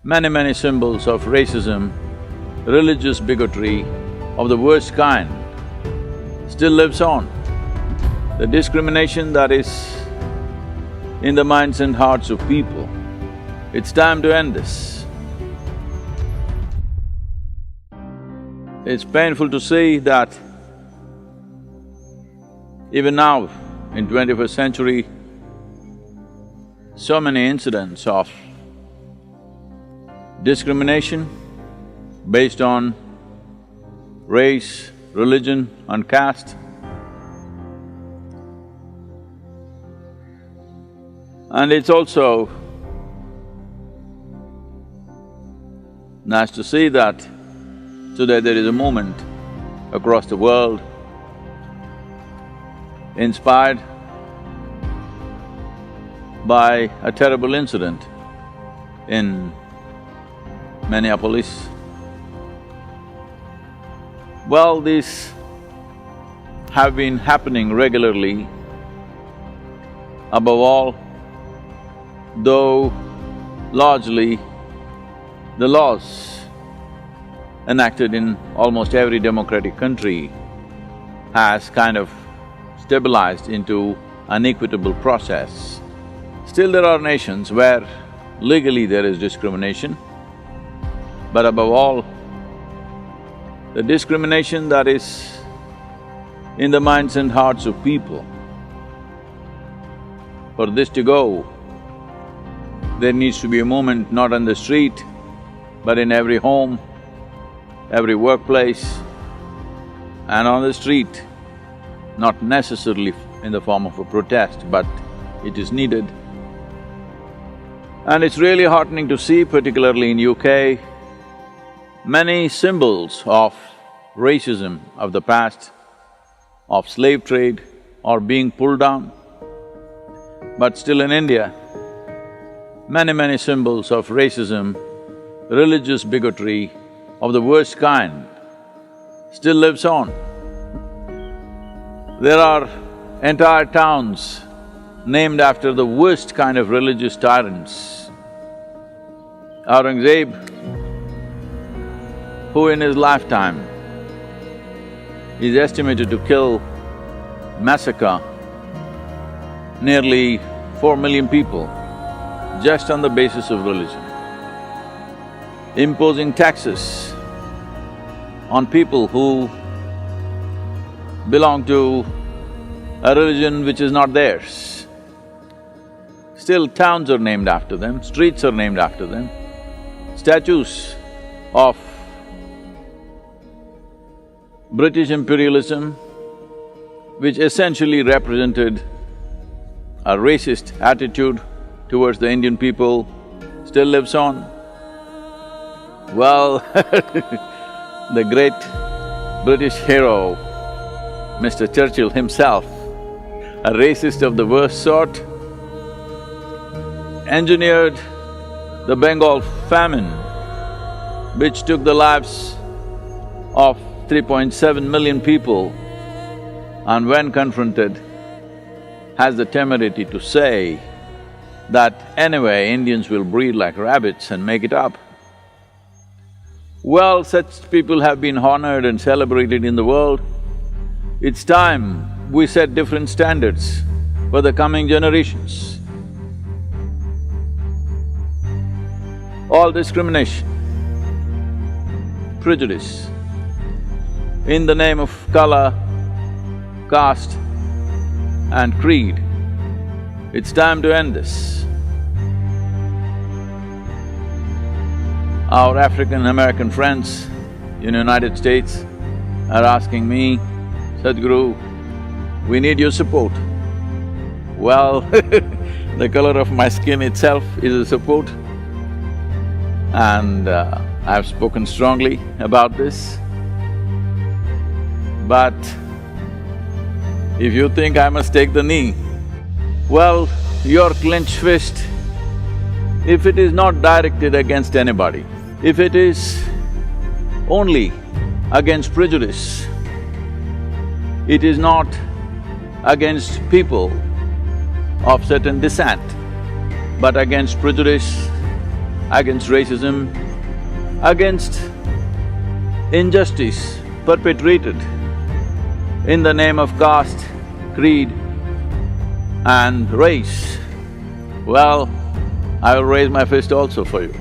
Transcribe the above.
Many symbols of racism, religious bigotry of the worst kind still lives on. The discrimination that is in the minds and hearts of people, it's time to end this. It's painful to see that even now, in 21st century, so many incidents of discrimination based on race, religion and caste. And it's also nice to see that today there is a movement across the world inspired by a terrible incident in Minneapolis. Well, these have been happening regularly. Above all, though largely the laws enacted in almost every democratic country has kind of stabilized into an equitable process. Still there are nations where legally there is discrimination, but above all, the discrimination that is in the minds and hearts of people. For this to go, there needs to be a movement not on the street, but in every home, every workplace, and on the street, not necessarily in the form of a protest, but it is needed. And it's really heartening to see, particularly in UK, many symbols of racism of the past, of slave trade, are being pulled down. But still in India, many symbols of racism, religious bigotry of the worst kind still lives on. There are entire towns named after the worst kind of religious tyrants. Aurangzeb, who in his lifetime is estimated to massacre nearly 4 million people just on the basis of religion, imposing taxes on people who belong to a religion which is not theirs. Still towns are named after them, streets are named after them, statues of British imperialism, which essentially represented a racist attitude towards the Indian people, still lives on. Well, the great British hero, Mr. Churchill himself, a racist of the worst sort, engineered the Bengal famine, which took the lives of 3.7 million people, and when confronted, has the temerity to say that anyway, Indians will breed like rabbits and make it up. Well, such people have been honored and celebrated in the world. It's time we set different standards for the coming generations. All discrimination, prejudice, in the name of color, caste and creed, it's time to end this. Our African-American friends in the United States are asking me, Sadhguru, we need your support. Well, the color of my skin itself is a support, and I've spoken strongly about this. But if you think I must take the knee, well, your clenched fist, if it is not directed against anybody, if it is only against prejudice, it is not against people of certain descent, but against prejudice against racism, against injustice perpetrated in the name of caste, creed and race, well, I will raise my fist also for you.